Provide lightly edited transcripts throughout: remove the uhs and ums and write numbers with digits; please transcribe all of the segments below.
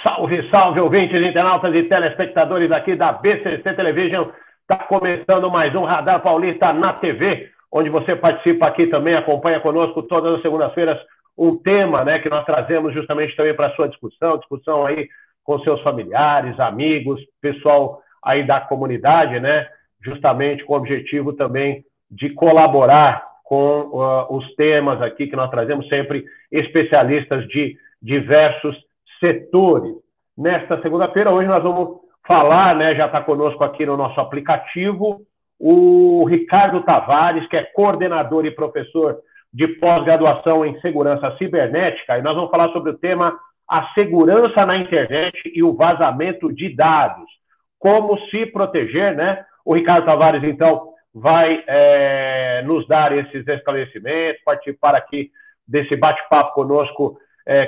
Salve, salve, ouvintes, internautas e telespectadores aqui da BCC Television. Está começando mais um Radar Paulista na TV, onde você participa aqui também, acompanha conosco todas as segundas-feiras um tema, né, que nós trazemos justamente também para a sua discussão aí com seus familiares, amigos, pessoal aí da comunidade, né, justamente com o objetivo também de colaborar com os temas aqui que nós trazemos, sempre especialistas de diversos setores. Nesta segunda-feira, hoje nós vamos falar, né, já está conosco aqui no nosso aplicativo, o Ricardo Tavares, que é coordenador e professor de pós-graduação em segurança cibernética, e nós vamos falar sobre o tema a segurança na internet e o vazamento de dados. Como se proteger, né? O Ricardo Tavares, então, vai nos dar esses esclarecimentos, participar aqui desse bate-papo conosco,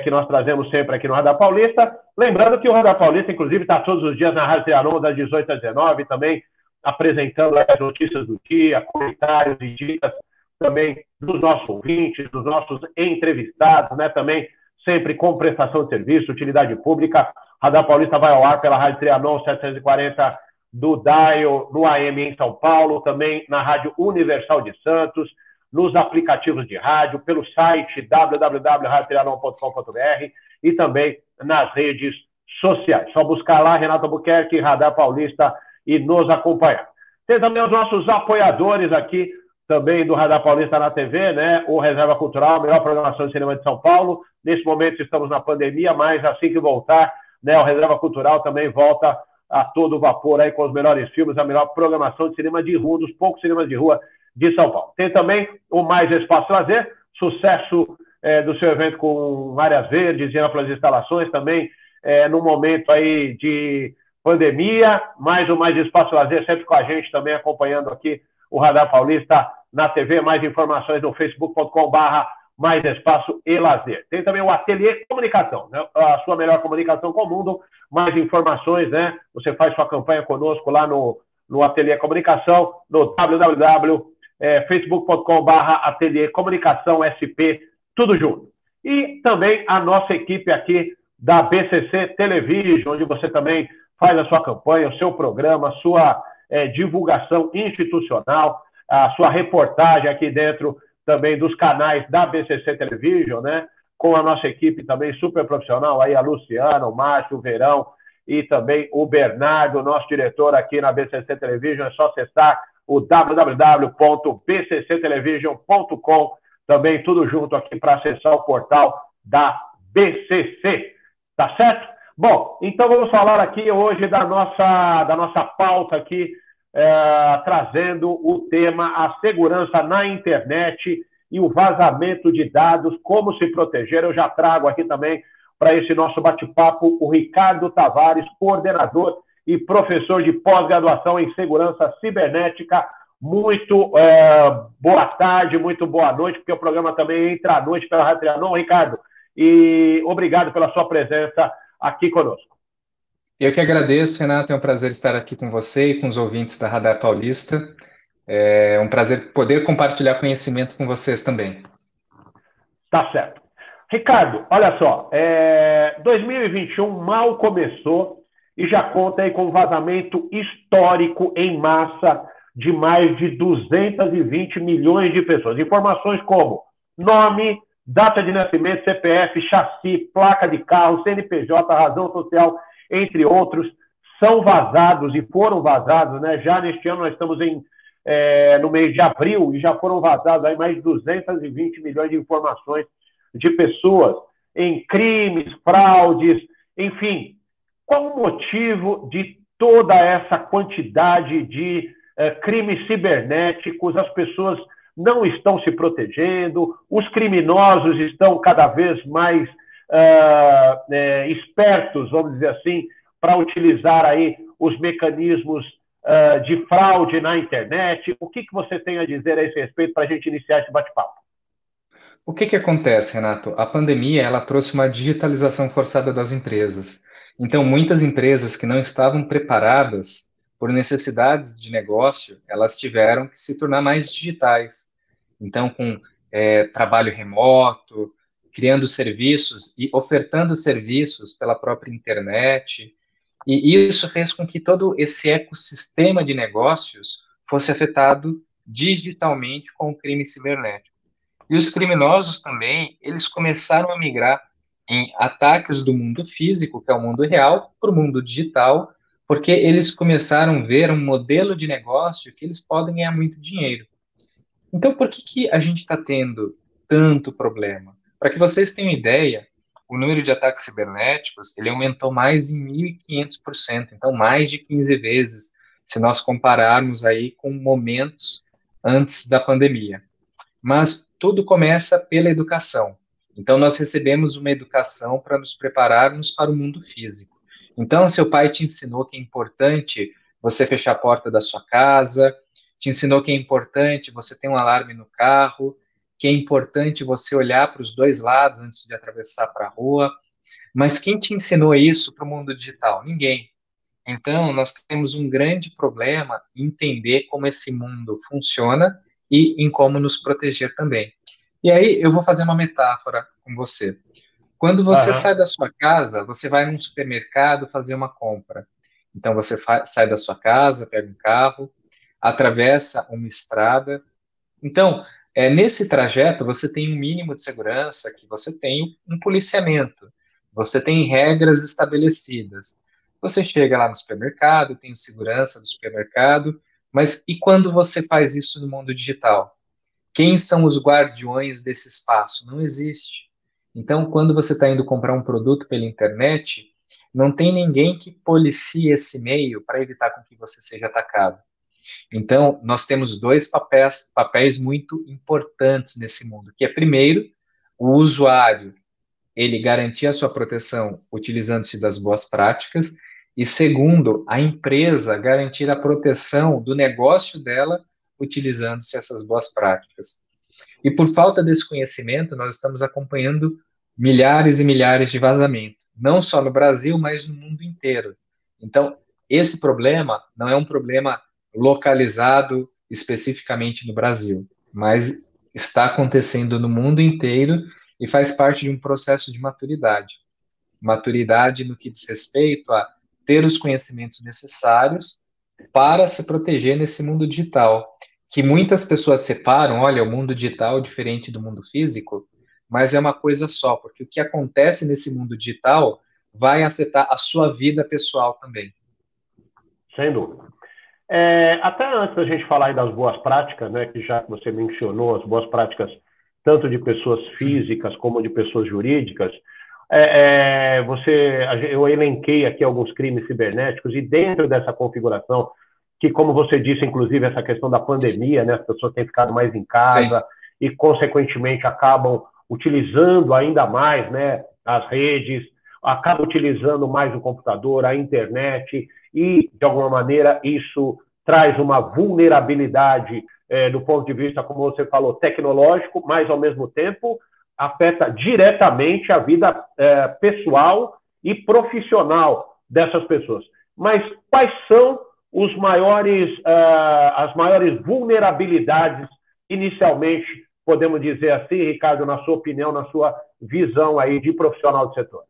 que nós trazemos sempre aqui no Radar Paulista. Lembrando que o Radar Paulista, inclusive, está todos os dias na Rádio Trianon, das 18 às 19, também apresentando as notícias do dia, comentários e dicas também dos nossos ouvintes, dos nossos entrevistados, né? Também sempre com prestação de serviço, utilidade pública. Radar Paulista vai ao ar pela Rádio Trianon 740 do Dial, no AM em São Paulo, também na Rádio Universal de Santos, nos aplicativos de rádio, pelo site www.radiotrianon.com.br e também nas redes sociais. Só buscar lá, Renato Albuquerque, Radar Paulista, e nos acompanhar. Tem também os nossos apoiadores aqui, também do Radar Paulista na TV, né? O Reserva Cultural, a melhor programação de cinema de São Paulo. Nesse momento estamos na pandemia, mas assim que voltar, né, o Reserva Cultural também volta a todo vapor aí com os melhores filmes, a melhor programação de cinema de rua, dos poucos cinemas de rua de São Paulo. Tem também o Mais Espaço Lazer, sucesso do seu evento com áreas verdes e amplas instalações, também no momento aí de pandemia, mais o Mais Espaço Lazer sempre com a gente também acompanhando aqui o Radar Paulista na TV, mais informações no facebook.com/Mais Espaço e Lazer. Tem também o Ateliê Comunicação, né? A sua melhor comunicação com o mundo, mais informações, né? Você faz sua campanha conosco lá no Ateliê Comunicação, no www.facebook.com/Ateliê Comunicação SP, tudo junto. E também a nossa equipe aqui da BCC Television, onde você também faz a sua campanha, o seu programa, a sua divulgação institucional, a sua reportagem aqui dentro também dos canais da BCC Television, né? Com a nossa equipe também super profissional, aí a Luciana, o Márcio, o Verão e também o Bernardo, nosso diretor aqui na BCC Television. É só acessar o www.bcctelevision.com, também tudo junto aqui para acessar o portal da BCC, tá certo? Bom, então vamos falar aqui hoje da nossa pauta aqui, trazendo o tema a segurança na internet e o vazamento de dados, como se proteger. Eu já trago aqui também para esse nosso bate-papo o Ricardo Tavares, coordenador e professor de pós-graduação em segurança cibernética. Muito boa tarde, muito boa noite, porque o programa também entra à noite pela Rádio Trianon, Ricardo, e obrigado pela sua presença aqui conosco. Eu que agradeço, Renato, é um prazer estar aqui com você e com os ouvintes da Radar Paulista. É um prazer poder compartilhar conhecimento com vocês também. Tá certo. Ricardo, olha só, 2021 mal começou e já conta aí com um vazamento histórico em massa de mais de 220 milhões de pessoas. Informações como nome, data de nascimento, CPF, chassi, placa de carro, CNPJ, razão social, entre outros, são vazados e foram vazados, né? Já neste ano nós estamos no mês de abril e já foram vazados aí mais de 220 milhões de informações de pessoas em crimes, fraudes, enfim. Qual o motivo de toda essa quantidade de crimes cibernéticos? As pessoas não estão se protegendo, os criminosos estão cada vez mais espertos, vamos dizer assim, para utilizar aí os mecanismos de fraude na internet. O que você tem a dizer a esse respeito para a gente iniciar esse bate-papo? O que acontece, Renato? A pandemia, ela trouxe uma digitalização forçada das empresas. Então, muitas empresas que não estavam preparadas por necessidades de negócio, elas tiveram que se tornar mais digitais. Então, com trabalho remoto, criando serviços e ofertando serviços pela própria internet. E isso fez com que todo esse ecossistema de negócios fosse afetado digitalmente com o crime cibernético. E os criminosos também, eles começaram a migrar em ataques do mundo físico, que é o mundo real, para o mundo digital, porque eles começaram a ver um modelo de negócio que eles podem ganhar muito dinheiro. Então, por que a gente está tendo tanto problema? Para que vocês tenham ideia, o número de ataques cibernéticos ele aumentou mais em 1.500%, então mais de 15 vezes, se nós compararmos aí com momentos antes da pandemia. Mas tudo começa pela educação. Então, nós recebemos uma educação para nos prepararmos para o mundo físico. Então, seu pai te ensinou que é importante você fechar a porta da sua casa, te ensinou que é importante você ter um alarme no carro, que é importante você olhar para os dois lados antes de atravessar para a rua. Mas quem te ensinou isso para o mundo digital? Ninguém. Então, nós temos um grande problema em entender como esse mundo funciona e em como nos proteger também. E aí, eu vou fazer uma metáfora com você. Quando você sai da sua casa, você vai num supermercado fazer uma compra. Então, você sai da sua casa, pega um carro, atravessa uma estrada. Então, nesse trajeto, você tem um mínimo de segurança, que você tem um policiamento, você tem regras estabelecidas. Você chega lá no supermercado, tem o segurança do supermercado, mas e quando você faz isso no mundo digital? Quem são os guardiões desse espaço? Não existe. Então, quando você está indo comprar um produto pela internet, não tem ninguém que policie esse meio para evitar com que você seja atacado. Então, nós temos dois papéis muito importantes nesse mundo, que é, primeiro, o usuário, ele garantir a sua proteção utilizando-se das boas práticas, e segundo, a empresa garantir a proteção do negócio dela utilizando-se essas boas práticas. E por falta desse conhecimento, nós estamos acompanhando milhares e milhares de vazamentos, não só no Brasil, mas no mundo inteiro. Então, esse problema não é um problema localizado especificamente no Brasil, mas está acontecendo no mundo inteiro e faz parte de um processo de maturidade. Maturidade no que diz respeito a ter os conhecimentos necessários para se proteger nesse mundo digital, que muitas pessoas separam, olha, o mundo digital é diferente do mundo físico, mas é uma coisa só, porque o que acontece nesse mundo digital vai afetar a sua vida pessoal também. Sem dúvida. Até antes da gente falar aí das boas práticas, né, que já que você mencionou as boas práticas tanto de pessoas físicas como de pessoas jurídicas, eu elenquei aqui alguns crimes cibernéticos e dentro dessa configuração, que como você disse, inclusive essa questão da pandemia, né, as pessoas têm ficado mais em casa. Sim. E consequentemente acabam utilizando ainda mais, né, as redes, acabam utilizando mais o computador, a internet, e, de alguma maneira, isso traz uma vulnerabilidade do ponto de vista, como você falou, tecnológico, mas, ao mesmo tempo, afeta diretamente a vida pessoal e profissional dessas pessoas. Mas quais são as maiores vulnerabilidades, inicialmente, podemos dizer assim, Ricardo, na sua opinião, na sua visão aí de profissional do setor?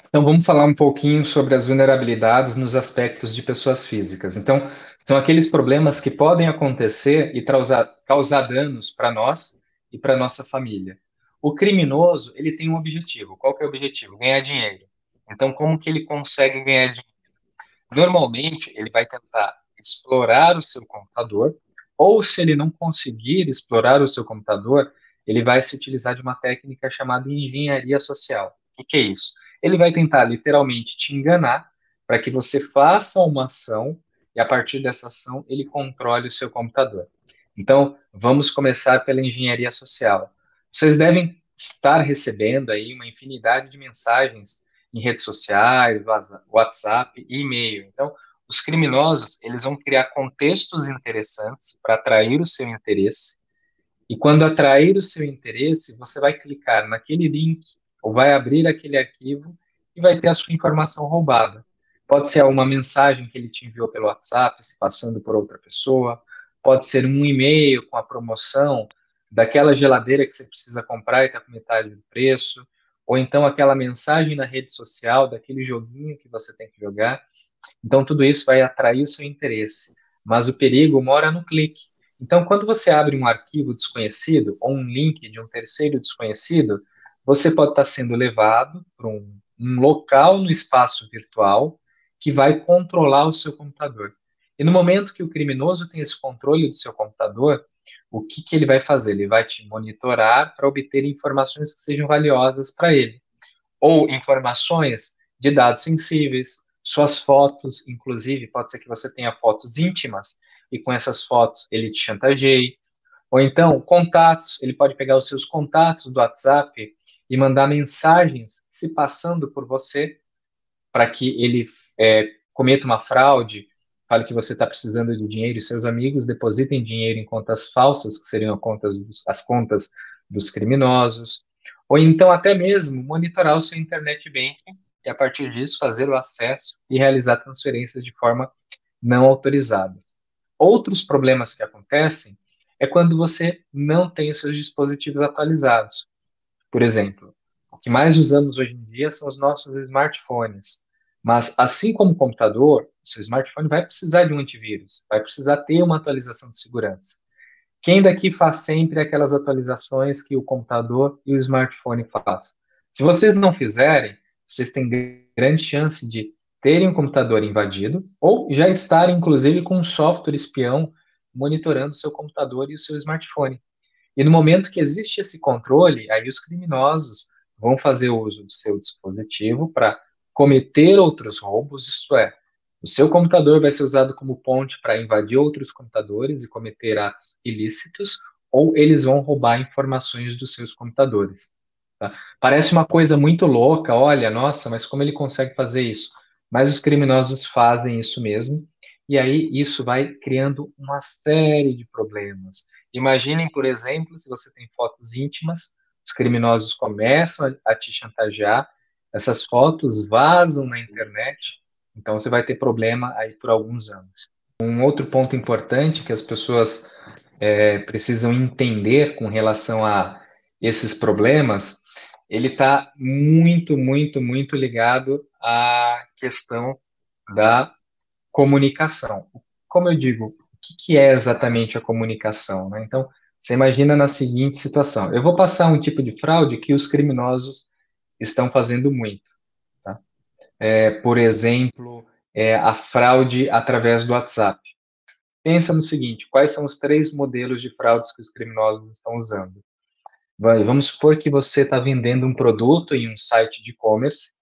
Então, vamos falar um pouquinho sobre as vulnerabilidades nos aspectos de pessoas físicas. Então, são aqueles problemas que podem acontecer e causar danos para nós e para nossa família. O criminoso, ele tem um objetivo. Qual que é o objetivo? Ganhar dinheiro. Então, como que ele consegue ganhar dinheiro? Normalmente, ele vai tentar explorar o seu computador, ou se ele não conseguir explorar o seu computador, ele vai se utilizar de uma técnica chamada engenharia social. O que é isso? Ele vai tentar literalmente te enganar para que você faça uma ação e a partir dessa ação ele controle o seu computador. Então, vamos começar pela engenharia social. Vocês devem estar recebendo aí uma infinidade de mensagens em redes sociais, WhatsApp e e-mail. Então, os criminosos, eles vão criar contextos interessantes para atrair o seu interesse. E quando atrair o seu interesse, você vai clicar naquele link ou vai abrir aquele arquivo e vai ter a sua informação roubada. Pode ser uma mensagem que ele te enviou pelo WhatsApp, se passando por outra pessoa. Pode ser um e-mail com a promoção daquela geladeira que você precisa comprar e está com metade do preço, ou então aquela mensagem na rede social, daquele joguinho que você tem que jogar. Então, tudo isso vai atrair o seu interesse, mas o perigo mora no clique. Então, quando você abre um arquivo desconhecido ou um link de um terceiro desconhecido, você pode estar sendo levado para um local no espaço virtual que vai controlar o seu computador. E no momento que o criminoso tem esse controle do seu computador, o que, que ele vai fazer? Ele vai te monitorar para obter informações que sejam valiosas para ele, ou informações de dados sensíveis, suas fotos, inclusive, pode ser que você tenha fotos íntimas e com essas fotos ele te chantageie, ou então contatos, ele pode pegar os seus contatos do WhatsApp e mandar mensagens se passando por você para que ele cometa uma fraude, fale que você está precisando de dinheiro e seus amigos depositem dinheiro em contas falsas, que seriam as contas dos criminosos, ou então até mesmo monitorar o seu internet banking e, a partir disso, fazer o acesso e realizar transferências de forma não autorizada. Outros problemas que acontecem é quando você não tem os seus dispositivos atualizados. Por exemplo, o que mais usamos hoje em dia são os nossos smartphones. Mas, assim como o computador, o seu smartphone vai precisar de um antivírus, vai precisar ter uma atualização de segurança. Quem daqui faz sempre aquelas atualizações que o computador e o smartphone fazem? Se vocês não fizerem, vocês têm grande chance de terem um computador invadido ou já estarem, inclusive, com um software espião monitorando o seu computador e o seu smartphone. E no momento que existe esse controle, aí os criminosos vão fazer uso do seu dispositivo para cometer outros roubos, isto é, o seu computador vai ser usado como ponte para invadir outros computadores e cometer atos ilícitos, ou eles vão roubar informações dos seus computadores. Tá? Parece uma coisa muito louca, olha, nossa, mas como ele consegue fazer isso? Mas os criminosos fazem isso mesmo, e aí isso vai criando uma série de problemas. Imaginem, por exemplo, se você tem fotos íntimas, os criminosos começam a te chantagear, essas fotos vazam na internet, então você vai ter problema aí por alguns anos. Um outro ponto importante que as pessoas precisam entender com relação a esses problemas, ele está muito, muito, muito ligado à questão da comunicação. Como eu digo, o que é exatamente a comunicação, né? Então, você imagina na seguinte situação: eu vou passar um tipo de fraude que os criminosos estão fazendo muito, tá? Por exemplo, a fraude através do WhatsApp. Pensa no seguinte: quais são os 3 modelos de fraudes que os criminosos estão usando? Vamos supor que você está vendendo um produto em um site de e-commerce,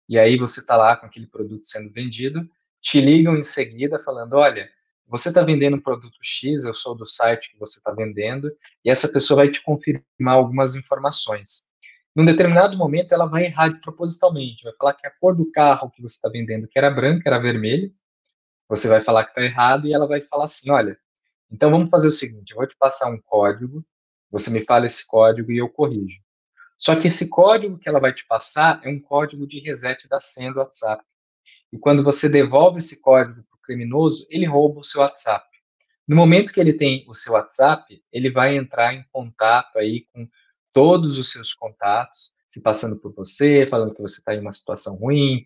e aí você está lá com aquele produto sendo vendido, te ligam em seguida falando, olha, você está vendendo um produto X, eu sou do site que você está vendendo, e essa pessoa vai te confirmar algumas informações. Num determinado momento, ela vai errar propositalmente, vai falar que a cor do carro que você está vendendo, que era branca, era vermelho, você vai falar que está errado, e ela vai falar assim, olha, então vamos fazer o seguinte, eu vou te passar um código, você me fala esse código e eu corrijo. Só que esse código que ela vai te passar é um código de reset da senha do WhatsApp. E quando você devolve esse código para o criminoso, ele rouba o seu WhatsApp. No momento que ele tem o seu WhatsApp, ele vai entrar em contato aí com todos os seus contatos, se passando por você, falando que você está em uma situação ruim,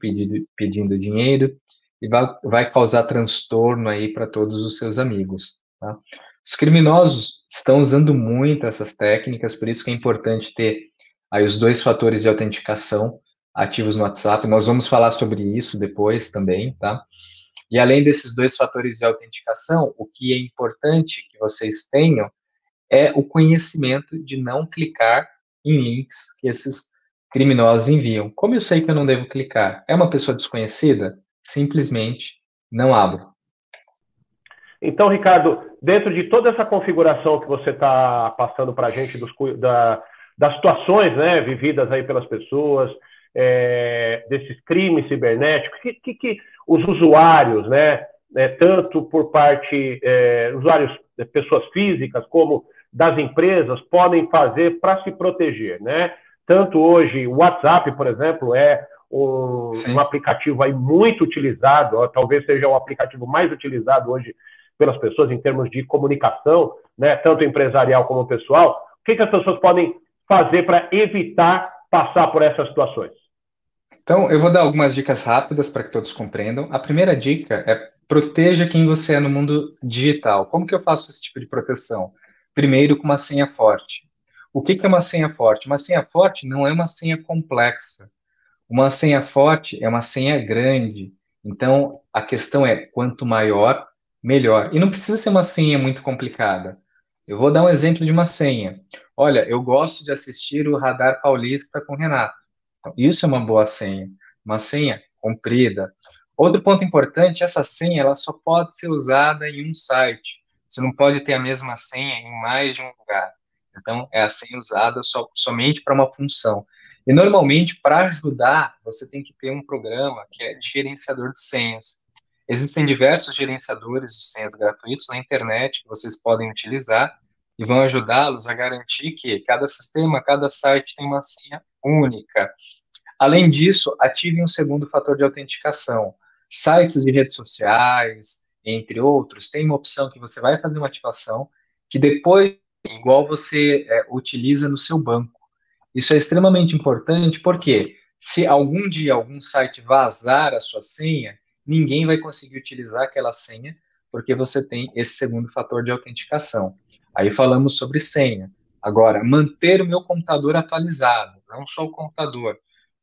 pedindo dinheiro, e vai causar transtorno aí para todos os seus amigos. Tá? Os criminosos estão usando muito essas técnicas, por isso que é importante ter aí os 2 fatores de autenticação ativos no WhatsApp. Nós vamos falar sobre isso depois também, tá? E além desses 2 fatores de autenticação, o que é importante que vocês tenham é o conhecimento de não clicar em links que esses criminosos enviam. Como eu sei que eu não devo clicar? É uma pessoa desconhecida? Simplesmente não abro. Então, Ricardo, dentro de toda essa configuração que você está passando para a gente das situações, né, vividas aí pelas pessoas, desses crimes cibernéticos, que os usuários, né, tanto por parte usuários, pessoas físicas, como das empresas, podem fazer para se proteger, né? Tanto hoje o WhatsApp, por exemplo, é um aplicativo aí muito utilizado, talvez seja o aplicativo mais utilizado hoje pelas pessoas em termos de comunicação, né, tanto empresarial como pessoal, o que as pessoas podem fazer para evitar passar por essas situações? Então, eu vou dar algumas dicas rápidas para que todos compreendam. A primeira dica é proteja quem você é no mundo digital. Como que eu faço esse tipo de proteção? Primeiro, com uma senha forte. O que que é uma senha forte? Uma senha forte não é uma senha complexa. Uma senha forte é uma senha grande. Então, a questão é quanto maior, melhor. E não precisa ser uma senha muito complicada. Eu vou dar um exemplo de uma senha. Olha, eu gosto de assistir o Radar Paulista com o Renato. Então, isso é uma boa senha. Uma senha comprida. Outro ponto importante, essa senha ela só pode ser usada em um site. Você não pode ter a mesma senha em mais de um lugar. Então, é a senha usada somente para uma função. E normalmente, para ajudar, você tem que ter um programa que é de gerenciador de senhas. Existem diversos gerenciadores de senhas gratuitos na internet que vocês podem utilizar e vão ajudá-los a garantir que cada sistema, cada site tem uma senha única. Além disso, ative um segundo fator de autenticação. Sites de redes sociais, entre outros, tem uma opção que você vai fazer uma ativação que depois, igual você utiliza no seu banco. Isso é extremamente importante porque se algum dia algum site vazar a sua senha, ninguém vai conseguir utilizar aquela senha porque você tem esse segundo fator de autenticação. Aí falamos sobre senha. Agora, manter o meu computador atualizado, não só o computador,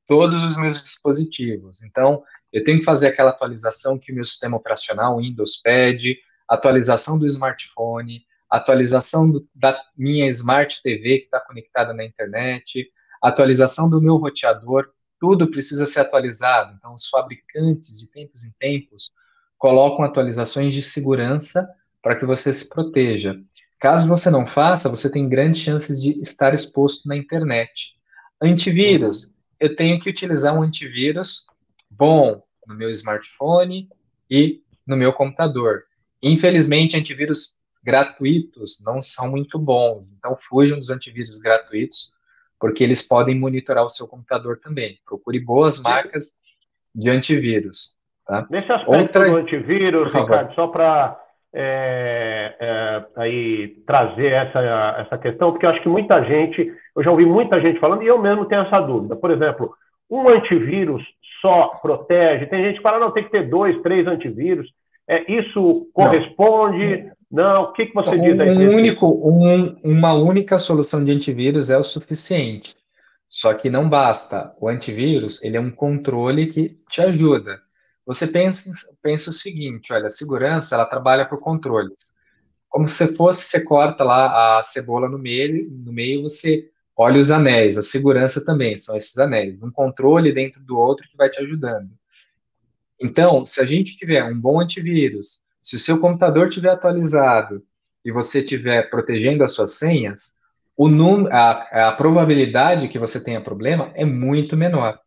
todos os meus dispositivos. Então, eu tenho que fazer aquela atualização que o meu sistema operacional, Windows, pede, atualização do smartphone, atualização da minha Smart TV que está conectada na internet, atualização do meu roteador, tudo precisa ser atualizado. Então, os fabricantes, de tempos em tempos, colocam atualizações de segurança para que você se proteja. Caso você não faça, você tem grandes chances de estar exposto na internet. Antivírus, eu tenho que utilizar um antivírus bom no meu smartphone e no meu computador. Infelizmente, antivírus gratuitos não são muito bons, então fujam dos antivírus gratuitos, porque eles podem monitorar o seu computador também. Procure boas marcas de antivírus. Tá? Nesse aspecto do Outra, por antivírus, favor. Ricardo, só para aí trazer essa questão, porque eu acho que muita gente, eu já ouvi muita gente falando, e eu mesmo tenho essa dúvida. Por exemplo, um antivírus só protege? Tem gente que fala, não, tem que ter 2, 3 antivírus. Isso Não, corresponde? Não, o que você diz aí para um esse? único, uma única solução de antivírus é o suficiente. Só que não basta. O antivírus, ele é um controle que te ajuda. Você pensa o seguinte, olha, a segurança, ela trabalha por controles. Como se fosse, você corta lá a cebola no meio você olha os anéis. A segurança também são esses anéis. Um controle dentro do outro que vai te ajudando. Então, se a gente tiver um bom antivírus, se o seu computador estiver atualizado e você estiver protegendo as suas senhas, a probabilidade que você tenha problema é muito menor.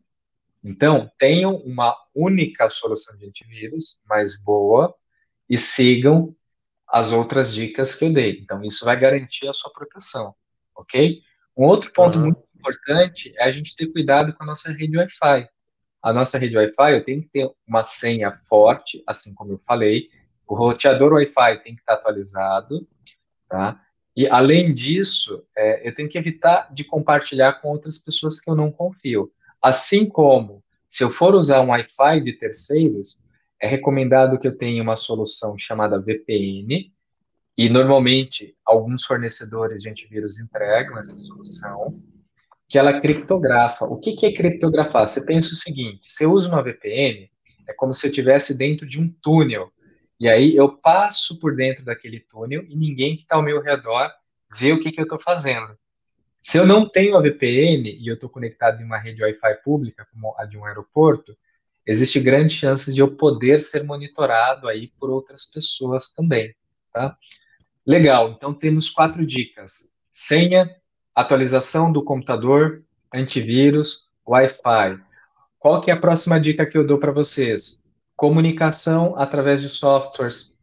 Então, tenham uma única solução de antivírus, mais boa, e sigam as outras dicas que eu dei. Então, isso vai garantir a sua proteção, ok? Um outro ponto Uhum. muito importante é a gente ter cuidado com a nossa rede Wi-Fi. A nossa rede Wi-Fi, eu tenho que ter uma senha forte, assim como eu falei. O roteador Wi-Fi tem que estar atualizado, tá? E, além disso, eu tenho que evitar de compartilhar com outras pessoas que eu não confio. Assim como, se eu for usar um Wi-Fi de terceiros, é recomendado que eu tenha uma solução chamada VPN, e normalmente alguns fornecedores de antivírus entregam essa solução, que ela criptografa. O que que é criptografar? Você pensa o seguinte: você usa uma VPN, é como se eu estivesse dentro de um túnel. E aí eu passo por dentro daquele túnel e ninguém que está ao meu redor vê o que que eu estou fazendo. Se eu não tenho a VPN e eu estou conectado em uma rede Wi-Fi pública, como a de um aeroporto, existe grandes chances de eu poder ser monitorado aí por outras pessoas também, tá? Legal, então temos 4 dicas: senha, atualização do computador, antivírus, Wi-Fi. Qual que é a próxima dica que eu dou para vocês? Comunicação através de softwares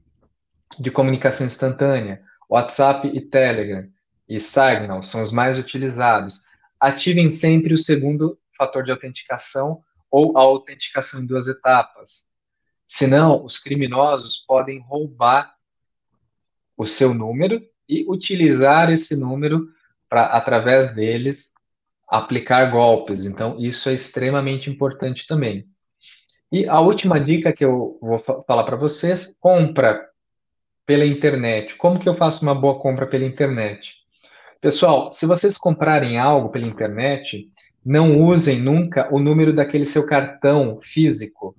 de comunicação instantânea, WhatsApp e Telegram e Signal são os mais utilizados. Ativem sempre o segundo fator de autenticação ou a autenticação em 2 etapas. Senão, os criminosos podem roubar o seu número e utilizar esse número para, através deles, aplicar golpes. Então, isso é extremamente importante também. E a última dica que eu vou falar para vocês, compra pela internet. Como que eu faço uma boa compra pela internet? Pessoal, se vocês comprarem algo pela internet, não usem nunca o número daquele seu cartão físico,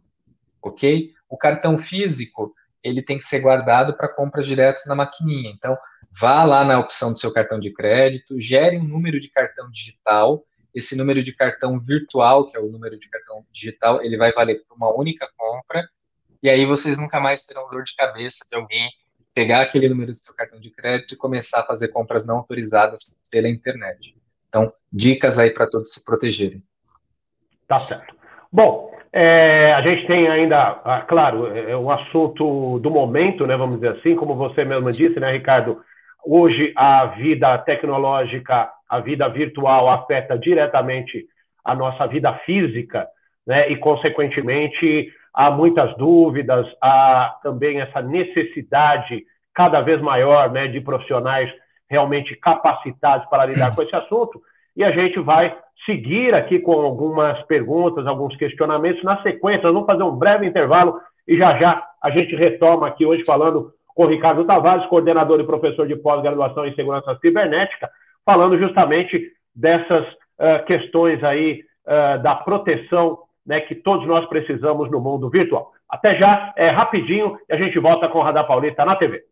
ok? O cartão físico, ele tem que ser guardado para compras direto na maquininha. Então, vá lá na opção do seu cartão de crédito, gere um número de cartão digital. Esse número de cartão virtual, que é o número de cartão digital, ele vai valer para uma única compra. E aí vocês nunca mais terão dor de cabeça de alguém pegar aquele número do seu cartão de crédito e começar a fazer compras não autorizadas pela internet. Então, dicas aí para todos se protegerem. Tá certo. Bom, a gente tem ainda, claro, o assunto do momento, né, vamos dizer assim, como você mesmo disse, né, Ricardo? Hoje a vida tecnológica, a vida virtual afeta diretamente a nossa vida física, né, e, consequentemente, há muitas dúvidas, há também essa necessidade cada vez maior, né, de profissionais realmente capacitados para lidar com esse assunto, e a gente vai seguir aqui com algumas perguntas, alguns questionamentos. Na sequência, nós vamos fazer um breve intervalo e já a gente retoma aqui hoje falando com o Ricardo Tavares, coordenador e professor de pós-graduação em segurança cibernética, falando justamente dessas questões aí da proteção, né, que todos nós precisamos no mundo virtual. Até já, rapidinho, e a gente volta com o Radar Paulista na TV.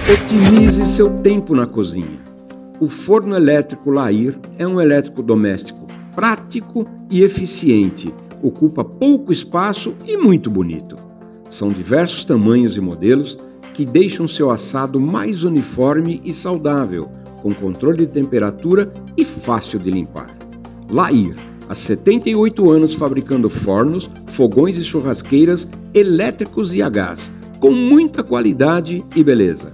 Otimize seu tempo na cozinha. O forno elétrico Lair é um eletrodoméstico prático e eficiente, ocupa pouco espaço e muito bonito. São diversos tamanhos e modelos que deixam seu assado mais uniforme e saudável, com controle de temperatura e fácil de limpar. Lair, há 78 anos fabricando fornos, fogões e churrasqueiras elétricos e a gás, com muita qualidade e beleza.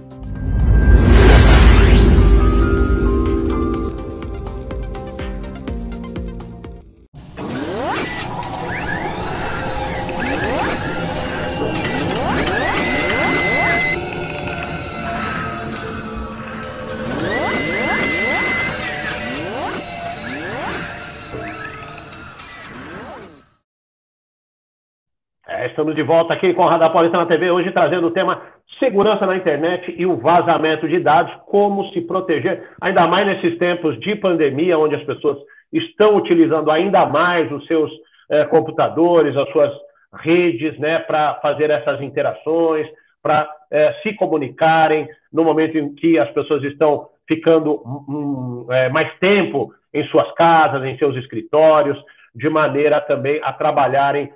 estamos de volta aqui com o Radar Paulista na TV, hoje trazendo o tema segurança na internet e o vazamento de dados, como se proteger, ainda mais nesses tempos de pandemia, onde as pessoas estão utilizando ainda mais os seus computadores, as suas redes, né, para fazer essas interações, para se comunicarem no momento em que as pessoas estão ficando mais tempo em suas casas, em seus escritórios, de maneira também a trabalharem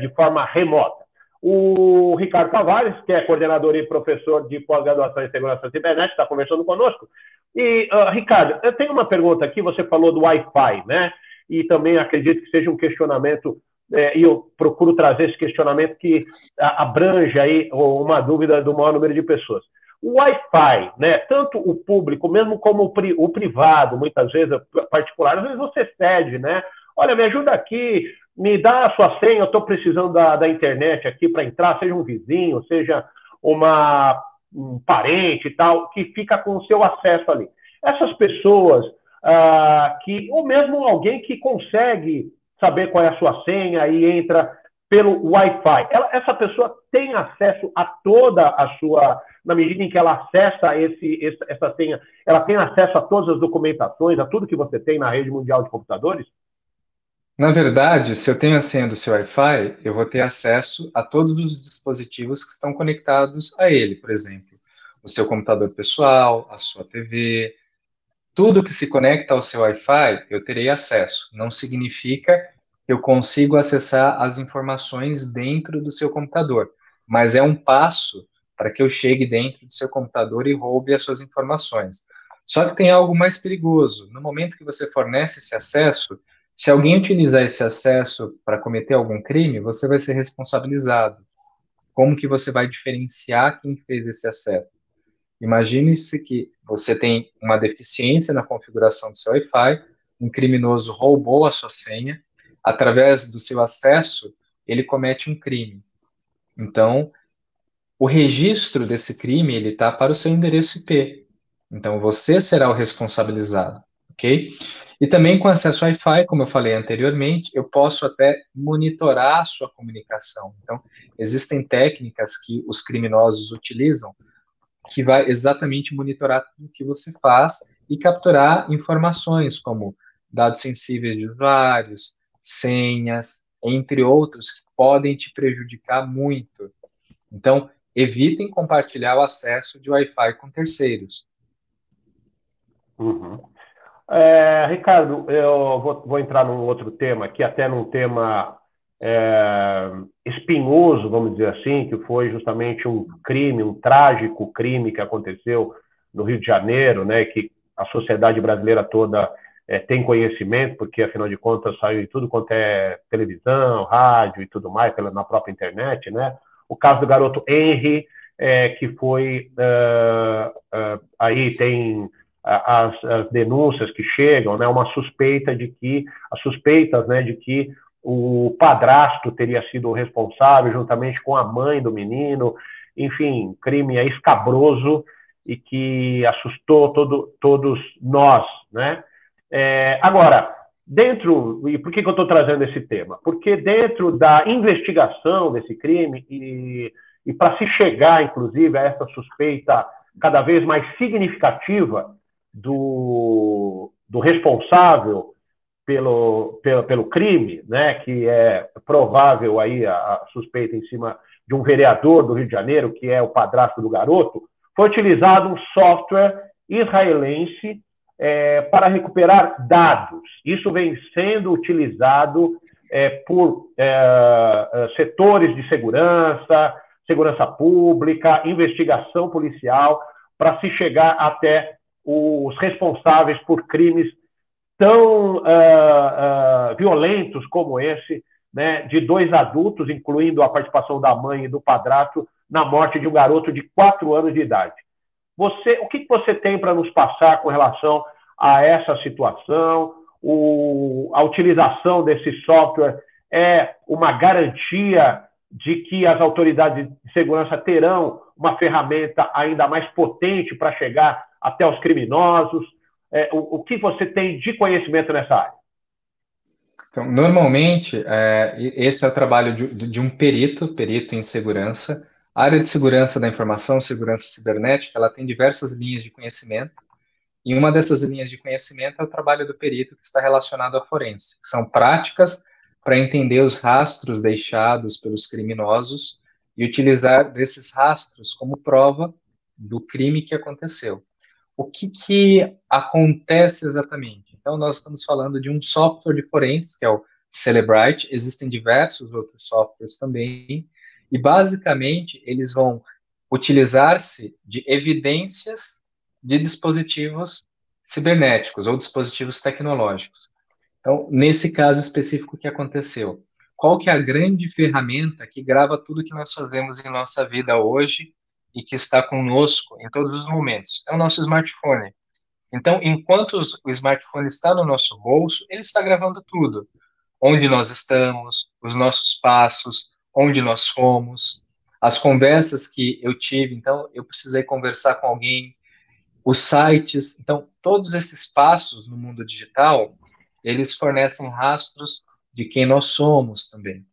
de forma remota. O Ricardo Tavares, que é coordenador e professor de pós-graduação em segurança cibernética, está conversando conosco. E, Ricardo, eu tenho uma pergunta aqui, você falou do Wi-Fi, né? E também acredito que seja um questionamento, e eu procuro trazer esse questionamento que abrange aí uma dúvida do maior número de pessoas. O Wi-Fi, né, tanto o público, mesmo como o privado, muitas vezes, particular, às vezes você cede, né? Olha, me ajuda aqui, me dá a sua senha, eu estou precisando da internet aqui para entrar, seja um vizinho, seja um parente e tal, que fica com o seu acesso ali. Essas pessoas, ou mesmo alguém que consegue saber qual é a sua senha e entra pelo Wi-Fi, essa pessoa tem acesso a toda a sua, na medida em que ela acessa essa senha, ela tem acesso a todas as documentações, a tudo que você tem na rede mundial de computadores? Na verdade, se eu tenho a senha do seu Wi-Fi, eu vou ter acesso a todos os dispositivos que estão conectados a ele, por exemplo, o seu computador pessoal, a sua TV, tudo que se conecta ao seu Wi-Fi, eu terei acesso. Não significa que eu consigo acessar as informações dentro do seu computador, mas é um passo para que eu chegue dentro do seu computador e roube as suas informações. Só que tem algo mais perigoso. No momento que você fornece esse acesso, se alguém utilizar esse acesso para cometer algum crime, você vai ser responsabilizado. Como que você vai diferenciar quem fez esse acesso? Imagine-se que você tem uma deficiência na configuração do seu Wi-Fi, um criminoso roubou a sua senha, através do seu acesso, ele comete um crime. Então, o registro desse crime, ele está para o seu endereço IP. Então, você será o responsabilizado, ok? E também com acesso Wi-Fi, como eu falei anteriormente, eu posso até monitorar a sua comunicação. Então, existem técnicas que os criminosos utilizam que vai exatamente monitorar tudo que você faz e capturar informações como dados sensíveis de usuários, senhas, entre outros, que podem te prejudicar muito. Então, evitem compartilhar o acesso de Wi-Fi com terceiros. Uhum. Ricardo, eu vou entrar num outro tema aqui, até num tema espinhoso, vamos dizer assim, que foi justamente um crime, um trágico crime que aconteceu no Rio de Janeiro, né, que a sociedade brasileira toda tem conhecimento, porque, afinal de contas, saiu em tudo quanto é televisão, rádio e tudo mais, na própria internet, né? O caso do garoto Henry, que foi... aí tem... As denúncias que chegam, né, uma suspeita de que, as suspeitas, né, de que o padrasto teria sido o responsável, juntamente com a mãe do menino, enfim, crime escabroso e que assustou todos nós, né? Agora, e por que eu estou trazendo esse tema? Porque dentro da investigação desse crime e para se chegar, inclusive, a essa suspeita cada vez mais significativa do responsável pelo crime, né, que é provável aí a suspeita em cima de um vereador do Rio de Janeiro, que é o padrasto do garoto, foi utilizado um software israelense para recuperar dados. Isso vem sendo utilizado por setores de segurança pública, investigação policial, para se chegar até os responsáveis por crimes tão violentos como esse, né, de 2 adultos, incluindo a participação da mãe e do padrasto, na morte de um garoto de 4 anos de idade. O que você tem para nos passar com relação a essa situação? A utilização desse software é uma garantia de que as autoridades de segurança terão uma ferramenta ainda mais potente para chegar até os criminosos? O que você tem de conhecimento nessa área? Então, normalmente, esse é o trabalho de um perito em segurança. A área de segurança da informação, segurança cibernética, ela tem diversas linhas de conhecimento. E uma dessas linhas de conhecimento é o trabalho do perito que está relacionado à forense, que são práticas para entender os rastros deixados pelos criminosos e utilizar desses rastros como prova do crime que aconteceu. O que acontece exatamente? Então, nós estamos falando de um software de forense, que é o Cellebrite. Existem diversos outros softwares também, e basicamente eles vão utilizar-se de evidências de dispositivos cibernéticos ou dispositivos tecnológicos. Então, nesse caso específico, o que aconteceu? Qual que é a grande ferramenta que grava tudo que nós fazemos em nossa vida hoje e que está conosco em todos os momentos? É o nosso smartphone. Então, enquanto o smartphone está no nosso bolso, ele está gravando tudo. Onde nós estamos, os nossos passos, onde nós fomos, as conversas que eu tive. Então, eu precisei conversar com alguém, os sites. Então, todos esses passos no mundo digital, eles fornecem rastros de quem nós somos também.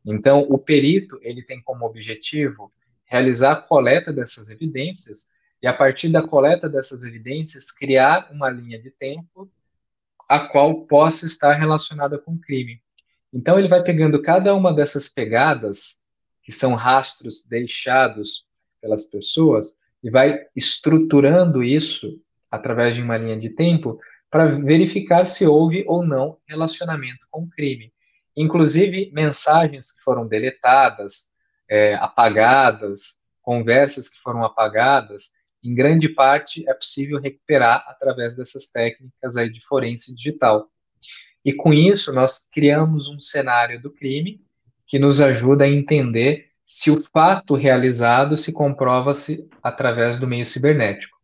Então, o perito, ele tem como objetivo realizar a coleta dessas evidências e, a partir da coleta dessas evidências, criar uma linha de tempo a qual possa estar relacionada com o crime. Então, ele vai pegando cada uma dessas pegadas, que são rastros deixados pelas pessoas, e vai estruturando isso através de uma linha de tempo para verificar se houve ou não relacionamento com o crime. Inclusive, mensagens que foram deletadas, apagadas, conversas que foram apagadas, em grande parte é possível recuperar através dessas técnicas aí de forense digital. E com isso, nós criamos um cenário do crime que nos ajuda a entender se o fato realizado se comprova-se através do meio cibernético.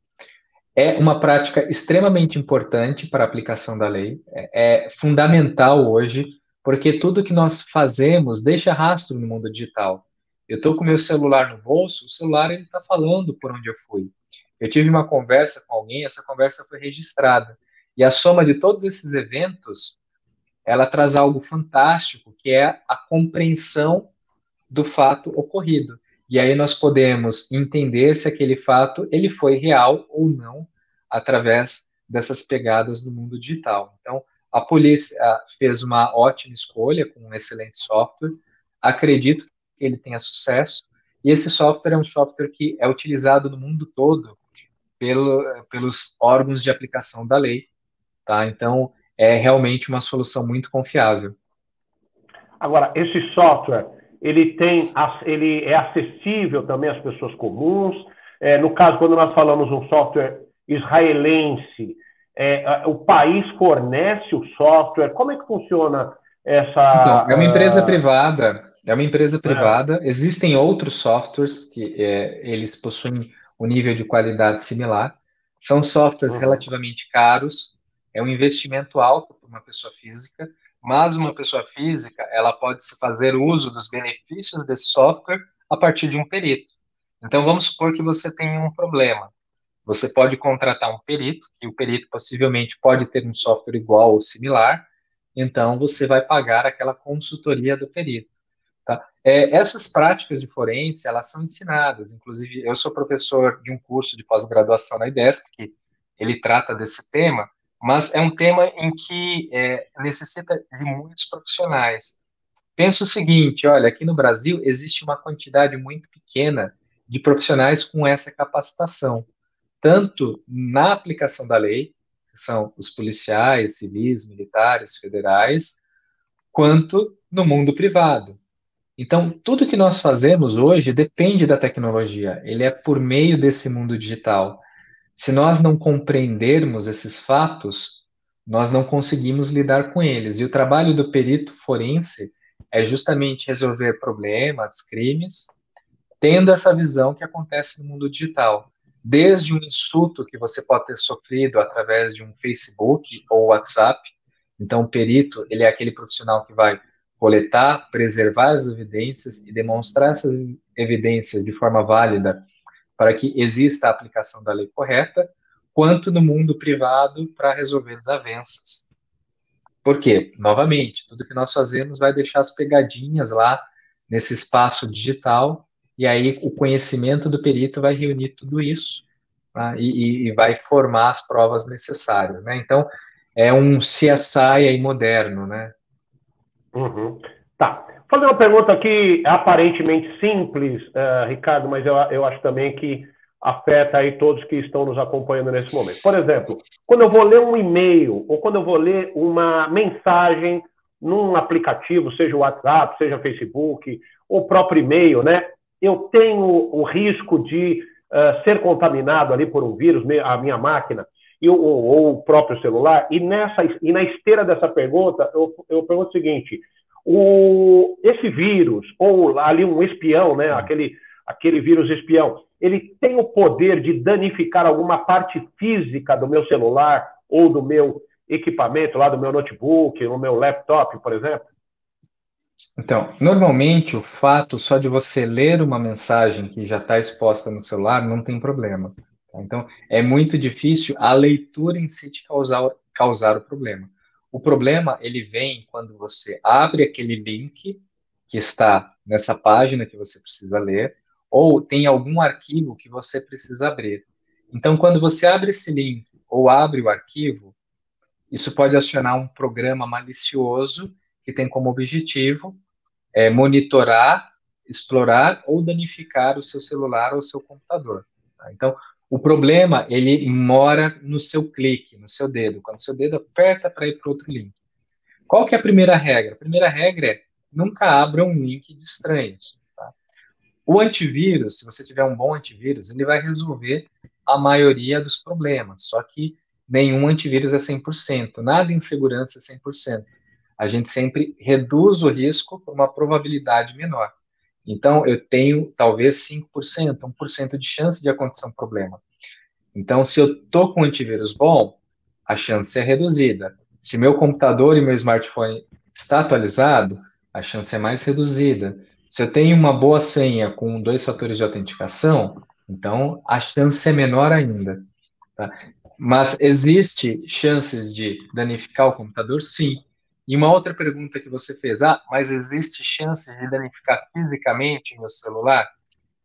É uma prática extremamente importante para a aplicação da lei, é fundamental hoje, porque tudo que nós fazemos deixa rastro no mundo digital. Eu estou com meu celular no bolso, o celular está falando por onde eu fui. Eu tive uma conversa com alguém, essa conversa foi registrada. E a soma de todos esses eventos, ela traz algo fantástico, que é a compreensão do fato ocorrido. E aí nós podemos entender se aquele fato ele foi real ou não através dessas pegadas do mundo digital. Então, a polícia fez uma ótima escolha com um excelente software. Acredito que ele tenha sucesso. E esse software é um software que é utilizado no mundo todo pelos órgãos de aplicação da lei, tá? Então, é realmente uma solução muito confiável. Agora, esse software, ele é acessível também às pessoas comuns? No caso, quando nós falamos um software israelense, o país fornece o software? Como é que funciona essa... Então, é uma empresa privada, existem outros softwares que eles possuem um nível de qualidade similar, são softwares relativamente caros, é um investimento alto para uma pessoa física, mas uma pessoa física, ela pode fazer uso dos benefícios desse software a partir de um perito. Então, vamos supor que você tem um problema. Você pode contratar um perito, e o perito possivelmente pode ter um software igual ou similar, então você vai pagar aquela consultoria do perito. Tá? Essas práticas de forense, elas são ensinadas, inclusive eu sou professor de um curso de pós-graduação na IDESC, que ele trata desse tema, mas é um tema em que necessita de muitos profissionais. Pensa o seguinte, olha, aqui no Brasil existe uma quantidade muito pequena de profissionais com essa capacitação, tanto na aplicação da lei, que são os policiais, civis, militares, federais, quanto no mundo privado. Então, tudo que nós fazemos hoje depende da tecnologia, ele é por meio desse mundo digital. Se nós não compreendermos esses fatos, nós não conseguimos lidar com eles. E o trabalho do perito forense é justamente resolver problemas, crimes, tendo essa visão que acontece no mundo digital. Desde um insulto que você pode ter sofrido através de um Facebook ou WhatsApp. Então, o perito, ele é aquele profissional que vai coletar, preservar as evidências e demonstrar essas evidências de forma válida para que exista a aplicação da lei correta, quanto no mundo privado para resolver desavenças. Por quê? Novamente, tudo que nós fazemos vai deixar as pegadinhas lá nesse espaço digital, e aí o conhecimento do perito vai reunir tudo isso, tá? E vai formar as provas necessárias, né? Então, é um CSI aí moderno, né? Uhum. Tá. Vou fazer uma pergunta aqui aparentemente simples, Ricardo, mas eu acho também que afeta aí todos que estão nos acompanhando nesse momento. Por exemplo, quando eu vou ler um e-mail ou quando eu vou ler uma mensagem num aplicativo, seja o WhatsApp, seja o Facebook, ou o próprio e-mail, né? Eu tenho o risco de ser contaminado ali por um vírus, a minha máquina, ou o próprio celular. E na esteira dessa pergunta, eu pergunto o seguinte: esse vírus, ou ali um espião, né, aquele vírus espião, ele tem o poder de danificar alguma parte física do meu celular ou do meu equipamento, lá do meu notebook, do meu laptop, por exemplo? Então, normalmente o fato só de você ler uma mensagem que já está exposta no celular não tem problema, tá? Então, é muito difícil a leitura em si te causar o problema. O problema, ele vem quando você abre aquele link que está nessa página que você precisa ler, ou tem algum arquivo que você precisa abrir. Então, quando você abre esse link ou abre o arquivo, isso pode acionar um programa malicioso que tem como objetivo monitorar, explorar ou danificar o seu celular ou o seu computador, tá? Então, o problema, ele mora no seu clique, no seu dedo, quando o seu dedo aperta para ir para outro link. Qual que é a primeira regra? A primeira regra é nunca abra um link de estranhos, tá? O antivírus, se você tiver um bom antivírus, ele vai resolver a maioria dos problemas, só que nenhum antivírus é 100%, nada em segurança é 100%. A gente sempre reduz o risco por uma probabilidade menor. Então, eu tenho talvez 5%, 1% de chance de acontecer um problema. Então, se eu estou com um antivírus bom, a chance é reduzida. Se meu computador e meu smartphone está atualizado, a chance é mais reduzida. Se eu tenho uma boa senha com 2 fatores de autenticação, então a chance é menor ainda, tá? Mas existe chances de danificar o computador? Sim. E uma outra pergunta que você fez, mas existe chance de danificar fisicamente o meu celular?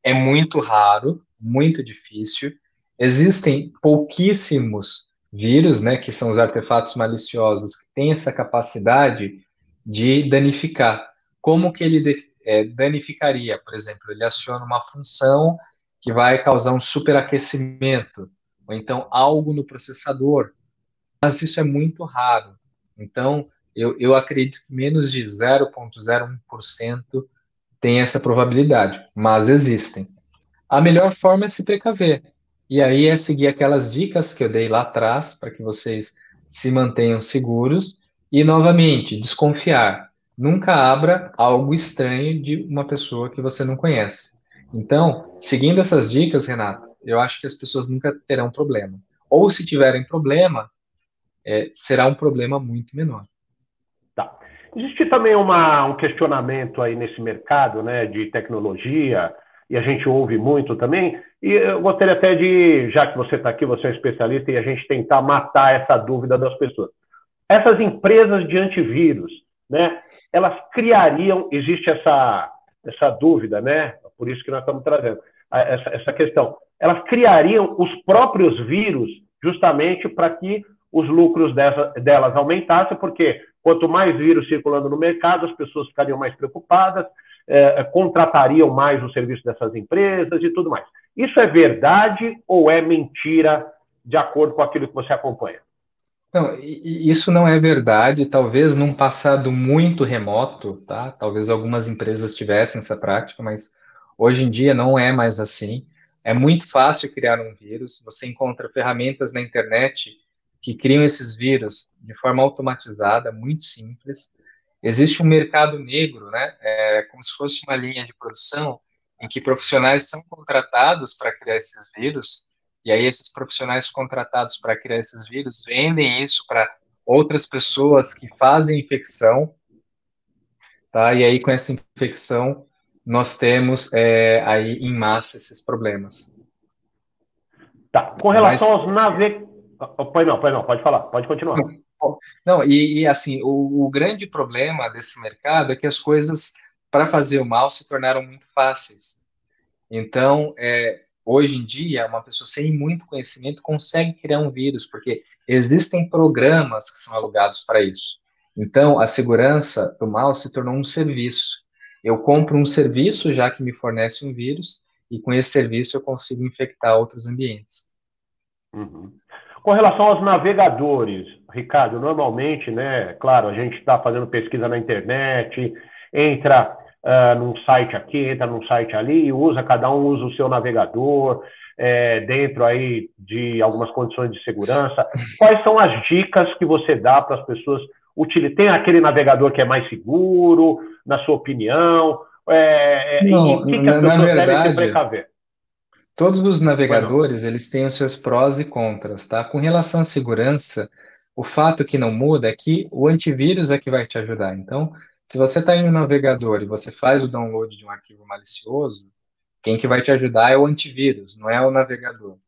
É muito raro, muito difícil. Existem pouquíssimos vírus, né, que são os artefatos maliciosos, que têm essa capacidade de danificar. Como que ele danificaria? Por exemplo, ele aciona uma função que vai causar um superaquecimento, ou então algo no processador, mas isso é muito raro. Então, eu acredito que menos de 0,01% tem essa probabilidade, mas existem. A melhor forma é se precaver. E aí é seguir aquelas dicas que eu dei lá atrás para que vocês se mantenham seguros e, novamente, desconfiar. Nunca abra algo estranho de uma pessoa que você não conhece. Então, seguindo essas dicas, Renato, eu acho que as pessoas nunca terão problema. Ou se tiverem problema, será um problema muito menor. Tá. Existe também um questionamento aí nesse mercado, né, de tecnologia, e a gente ouve muito também, e eu gostaria até de, já que você está aqui, você é um especialista, e a gente tentar matar essa dúvida das pessoas. Essas empresas de antivírus, né, elas criariam, existe essa dúvida, né, por isso que nós estamos trazendo essa questão, elas criariam os próprios vírus justamente para que os lucros delas aumentassem, porque quanto mais vírus circulando no mercado, as pessoas ficariam mais preocupadas, contratariam mais o serviço dessas empresas e tudo mais. Isso é verdade ou é mentira, de acordo com aquilo que você acompanha? Não, isso não é verdade. Talvez num passado muito remoto, tá? Talvez algumas empresas tivessem essa prática, mas hoje em dia não é mais assim. É muito fácil criar um vírus. Você encontra ferramentas na internet que criam esses vírus de forma automatizada, muito simples. Existe um mercado negro, né? Como se fosse uma linha de produção em que profissionais são contratados para criar esses vírus. E aí esses profissionais contratados para criar esses vírus vendem isso para outras pessoas que fazem infecção, tá? E aí com essa infecção nós temos aí em massa esses problemas. Tá. Com relação aos navegadores... Pois não, pode falar, pode continuar. Não, assim, o grande problema desse mercado é que as coisas, para fazer o mal, se tornaram muito fáceis. Então, hoje em dia, uma pessoa sem muito conhecimento consegue criar um vírus, porque existem programas que são alugados para isso. Então, a segurança do mal se tornou um serviço. Eu compro um serviço já que me fornece um vírus, e com esse serviço eu consigo infectar outros ambientes. Uhum. Com relação aos navegadores, Ricardo, normalmente, né, claro, a gente está fazendo pesquisa na internet, entra num site aqui, entra num site ali, e cada um usa o seu navegador, dentro aí de algumas condições de segurança. Quais são as dicas que você dá para as pessoas utilizarem? Tem aquele navegador que é mais seguro, na sua opinião? Não, E o que as na pessoas devem se verdade, precaver? todos os Bueno. navegadores, eles têm os seus prós e contras, tá? Com relação à segurança, o fato que não muda é que o antivírus é que vai te ajudar. Então, se você está em um navegador e você faz o download de um arquivo malicioso, quem que vai te ajudar é o antivírus, não é o navegador.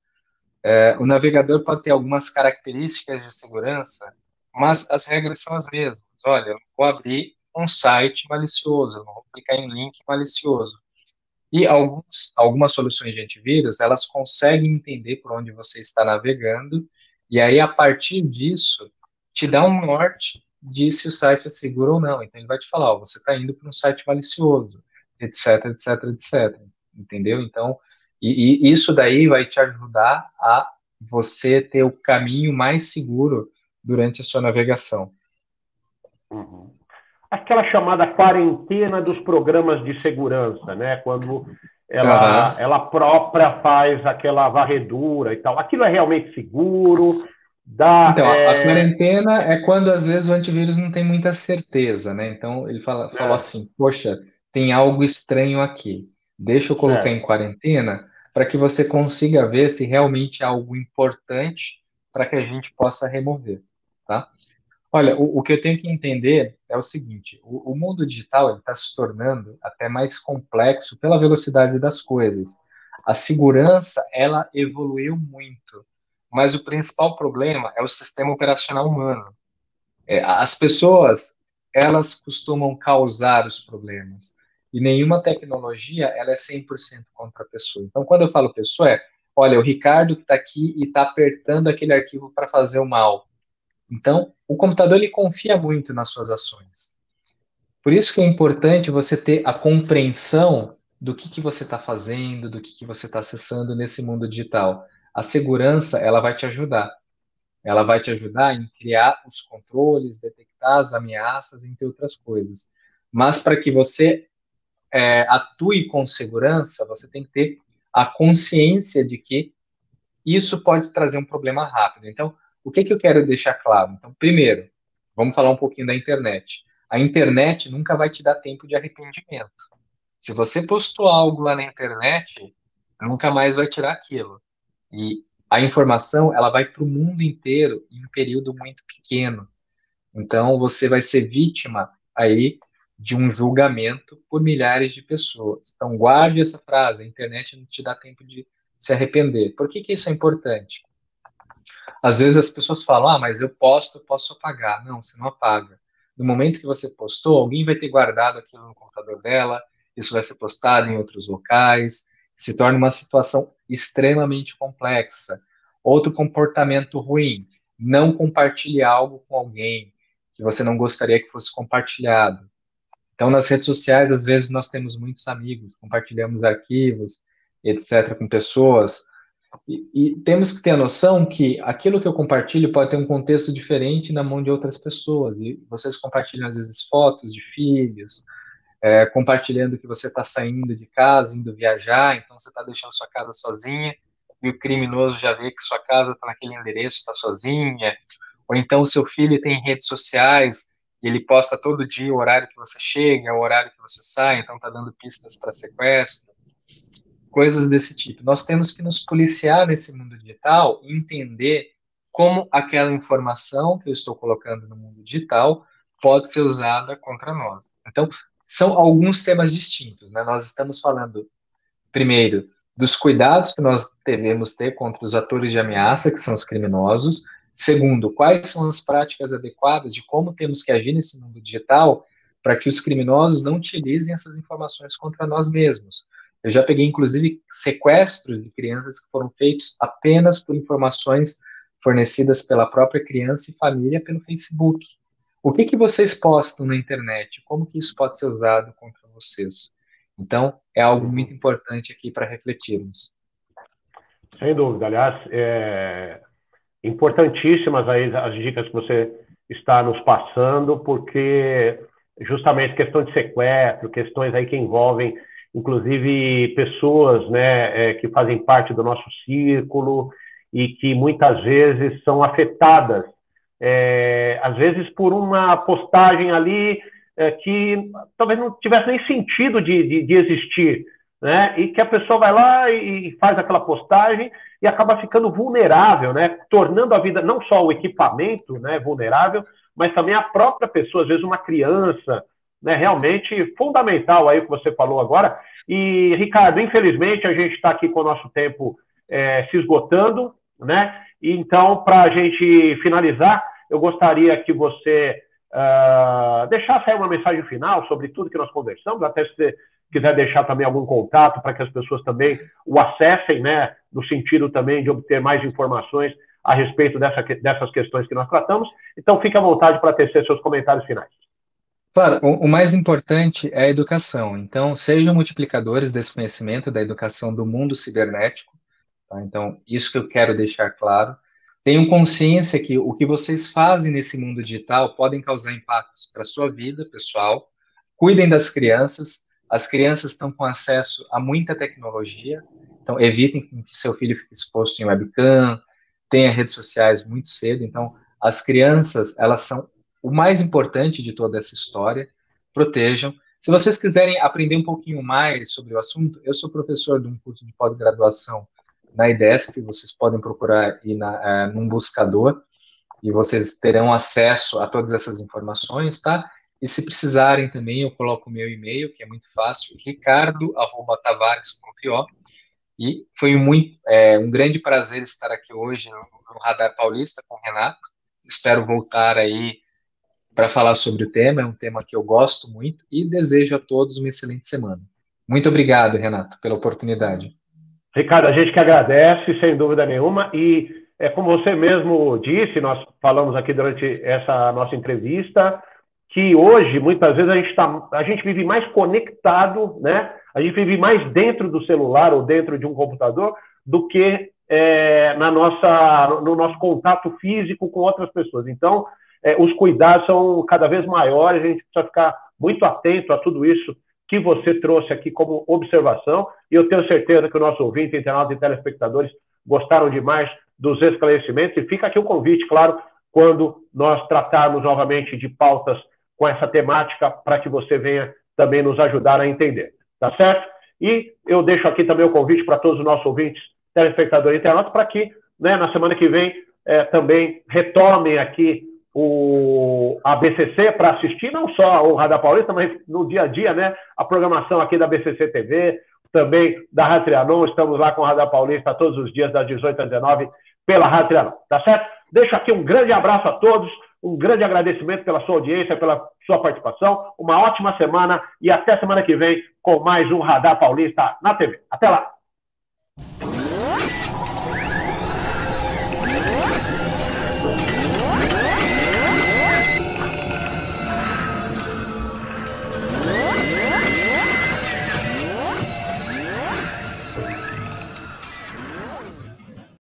O navegador pode ter algumas características de segurança, mas as regras são as mesmas. Olha, eu não vou abrir um site malicioso, eu não vou clicar em link malicioso. E algumas soluções de antivírus, elas conseguem entender por onde você está navegando, e aí, a partir disso, te dá um norte de se o site é seguro ou não. Então, ele vai te falar, ó, você está indo para um site malicioso, etc, etc, etc. Entendeu? Então, e isso daí vai te ajudar a você ter o caminho mais seguro durante a sua navegação. Uhum. Aquela chamada quarentena dos programas de segurança, né? Quando Aham. ela própria faz aquela varredura e tal. Aquilo é realmente seguro? Dá, Então, a quarentena é quando às vezes o antivírus não tem muita certeza, né? Então ele falou assim: poxa, tem algo estranho aqui. Deixa eu colocar em certo. quarentena para que você consiga ver se realmente é algo importante para que a gente possa remover, tá? Olha, o que eu tenho que entender é o seguinte: o mundo digital está se tornando até mais complexo pela velocidade das coisas. A segurança, ela evoluiu muito, mas o principal problema é o sistema operacional humano. As pessoas, elas costumam causar os problemas, e nenhuma tecnologia, ela é 100% contra a pessoa. Então, quando eu falo pessoa, olha, o Ricardo que está aqui e está apertando aquele arquivo para fazer o mal. Então, o computador ele confia muito nas suas ações. Por isso que é importante você ter a compreensão do que você está fazendo, do que você está acessando nesse mundo digital. A segurança, ela vai te ajudar. Ela vai te ajudar em criar os controles, detectar as ameaças, entre outras coisas. Mas para que você atue com segurança, você tem que ter a consciência de que isso pode trazer um problema rápido. Então, o que eu quero deixar claro? Então, primeiro, vamos falar um pouquinho da internet. A internet nunca vai te dar tempo de arrependimento. Se você postou algo lá na internet, nunca mais vai tirar aquilo. E a informação, ela vai para o mundo inteiro em um período muito pequeno. Então, você vai ser vítima aí de um julgamento por milhares de pessoas. Então, guarde essa frase: a internet não te dá tempo de se arrepender. Por que isso é importante? Às vezes as pessoas falam, mas eu posto, posso apagar. Não, você não apaga. No momento que você postou, alguém vai ter guardado aquilo no computador dela, isso vai ser postado em outros locais, se torna uma situação extremamente complexa. Outro comportamento ruim: não compartilhe algo com alguém que você não gostaria que fosse compartilhado. Então, nas redes sociais, às vezes nós temos muitos amigos, compartilhamos arquivos, etc., com pessoas, e temos que ter a noção que aquilo que eu compartilho pode ter um contexto diferente na mão de outras pessoas. E vocês compartilham, às vezes, fotos de filhos, compartilhando que você está saindo de casa, indo viajar, então você está deixando sua casa sozinha, e o criminoso já vê que sua casa está naquele endereço, está sozinha. Ou então o seu filho tem redes sociais, e ele posta todo dia o horário que você chega, o horário que você sai, então está dando pistas para sequestro. Coisas desse tipo. Nós temos que nos policiar nesse mundo digital e entender como aquela informação que eu estou colocando no mundo digital pode ser usada contra nós. Então, são alguns temas distintos, né? Nós estamos falando, primeiro, dos cuidados que nós devemos ter contra os atores de ameaça, que são os criminosos. Segundo, quais são as práticas adequadas de como temos que agir nesse mundo digital para que os criminosos não utilizem essas informações contra nós mesmos. Eu já peguei, inclusive, sequestros de crianças que foram feitos apenas por informações fornecidas pela própria criança e família pelo Facebook. O que vocês postam na internet? Como que isso pode ser usado contra vocês? Então, é algo muito importante aqui para refletirmos. Sem dúvida. Aliás, importantíssimas aí as dicas que você está nos passando, porque justamente questão de sequestro, questões aí que envolvem, inclusive, pessoas, né, que fazem parte do nosso círculo e que muitas vezes são afetadas, às vezes por uma postagem ali que talvez não tivesse nem sentido de existir, né? E que a pessoa vai lá e faz aquela postagem e acaba ficando vulnerável, né? Tornando a vida, não só o equipamento, né, vulnerável, mas também a própria pessoa, às vezes uma criança, né? Realmente fundamental aí o que você falou agora. E, Ricardo, infelizmente a gente está aqui com o nosso tempo se esgotando, né? E, então, para a gente finalizar, eu gostaria que você deixasse aí uma mensagem final sobre tudo que nós conversamos, até se você quiser deixar também algum contato para que as pessoas também o acessem, né, no sentido também de obter mais informações a respeito dessas questões que nós tratamos. Então, fique à vontade para tecer seus comentários finais. Claro, o mais importante é a educação. Então, sejam multiplicadores desse conhecimento da educação do mundo cibernético. Tá? Então, isso que eu quero deixar claro. Tenham consciência que o que vocês fazem nesse mundo digital podem causar impactos para a sua vida pessoal. Cuidem das crianças. As crianças estão com acesso a muita tecnologia, então evitem que seu filho fique exposto em webcam, tenha redes sociais muito cedo. Então, as crianças, elas são o mais importante de toda essa história. Protejam. Se vocês quiserem aprender um pouquinho mais sobre o assunto, eu sou professor de um curso de pós-graduação na IDESP, vocês podem procurar aí num buscador, e vocês terão acesso a todas essas informações, tá? E se precisarem também, eu coloco o meu e-mail, que é muito fácil, ricardo@tavares.io. E foi um grande prazer estar aqui hoje no Radar Paulista com o Renato. Espero voltar aí para falar sobre o tema, é um tema que eu gosto muito e desejo a todos uma excelente semana. Muito obrigado, Renato, pela oportunidade. Ricardo, a gente que agradece, sem dúvida nenhuma, e como você mesmo disse, nós falamos aqui durante essa nossa entrevista, que hoje, muitas vezes, a gente vive mais conectado, né? A gente vive mais dentro do celular ou dentro de um computador do que no nosso contato físico com outras pessoas. Então, os cuidados são cada vez maiores, a gente precisa ficar muito atento a tudo isso que você trouxe aqui como observação, e eu tenho certeza que o nosso ouvinte, internautas e telespectadores gostaram demais dos esclarecimentos, e fica aqui o convite, claro, quando nós tratarmos novamente de pautas com essa temática, para que você venha também nos ajudar a entender, tá certo? E eu deixo aqui também o convite para todos os nossos ouvintes, telespectadores e internautas, para que, né, na semana que vem também retomem aqui a BCC para assistir, não só o Radar Paulista, mas no dia a dia, né, a programação aqui da BCC TV, também da Rádio Trianon. Estamos lá com o Radar Paulista todos os dias, das 18 às 19, pela Rádio Trianon, tá certo? Deixo aqui um grande abraço a todos, um grande agradecimento pela sua audiência, pela sua participação, uma ótima semana e até semana que vem com mais um Radar Paulista na TV. Até lá!